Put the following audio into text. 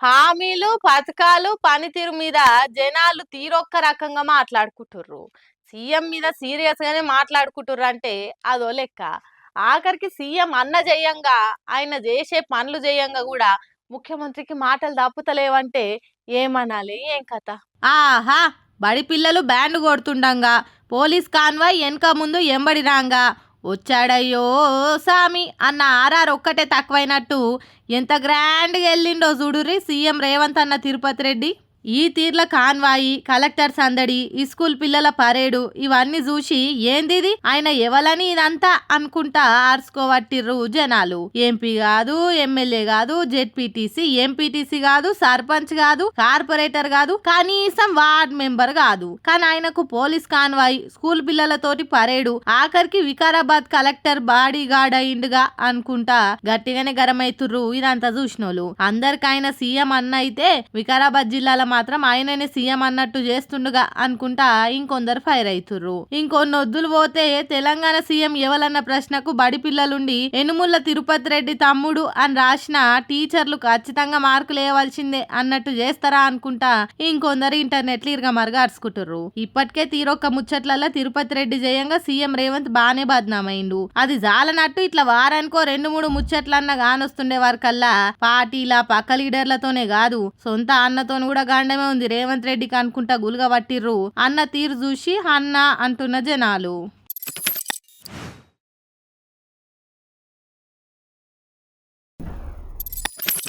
హామీలు, పథకాలు, పనితీరు మీద జనాలు తీరొక్క రకంగా మాట్లాడుకుంటుర్రు. సీఎం మీద సీరియస్ గానే మాట్లాడుకుంటుర్రు అంటే అదో లెక్క. ఆఖరికి సీఎం అన్న జేయంగా, ఆయన చేసే పనులు జేయంగా గూడా ముఖ్యమంత్రికి మాటలు తప్పుతలేవంటే ఏమనాలి? ఏం కథ? ఆహా! బడి పిల్లలు బ్యాండ్ కొడుతుండంగా, పోలీస్ కాన్వాయ్ ఎనక ముందు ఎంబడి రాంగా, వచ్చాడయ్యో సామి అన్న ఆర్ఆర్ ఒక్కటే తక్కువైనట్టు ఎంత గ్రాండ్గా వెళ్ళిండో చూడుర్రి సీఎం రేవంత్ అన్న తిరుపతి రెడ్డి. ఈ తీర్ల కాన్వాయి, కలెక్టర్ సందడి, ఈ స్కూల్ పిల్లల పరేడు ఇవన్నీ చూసి ఏందిది ఆయన ఎవలని ఇదంతా అనుకుంటా ఆర్చుకోవట్టిర్రు జనాలు. ఎంపీ కాదు, ఎమ్మెల్యే కాదు, జెడ్పీటీసీ, ఎంపీటీసీ కాదు, సర్పంచ్ కాదు, కార్పొరేటర్ కాదు, కనీసం వార్డ్ మెంబర్ కాదు. కానీ ఆయనకు పోలీస్ కాన్వాయి, స్కూల్ పిల్లలతోటి పరేడు, ఆఖరికి వికారాబాద్ కలెక్టర్ బాడీ గార్డ్ అయిండుగా అనుకుంటా గట్టిగానే గరమైతుర్రు ఇదంతా చూసినోళ్ళు. అందరికి ఆయన సీఎం అన్న అయితే వికారాబాద్ జిల్లాల మాత్రం ఆయననే సీఎం అన్నట్టు చేస్తుండగా అనుకుంటా ఇంకొందరు ఫైర్ అవుతుర్రు. ఇంకొన్ని వద్దులు పోతే తెలంగాణ సీఎం ఎవలన్న ప్రశ్నకు బడి పిల్లలుండి ఎనుముల్ల తిరుపతి రెడ్డి తమ్ముడు అని రాసిన టీచర్లు ఖచ్చితంగా మార్కులు వేయవలసిందే అన్నట్టు చేస్తారా అనుకుంటా ఇంకొందరు ఇంటర్నెట్లు ఇరగమరగా అరుచుకుంటుర్రు. ఇప్పటికే తీరొక్క ముచ్చట్లలో తిరుపతి రెడ్డి జయంగా సీఎం రేవంత్ బానే బద్నామైండు. అది జాలనట్టు ఇట్లా వారానికో 2-3 ముచ్చట్లన్నా గానొస్తుండే వరకల్లా పార్టీల పక్క లీడర్లతోనే కాదు సొంత అన్నతోని కూడా గాండమే ఉంది రేవంత్ రెడ్డికి అనుకుంటా గులుగ పట్టిర్రు. అన్న తీరు చూసి అన్న అంటున్న జనాలు.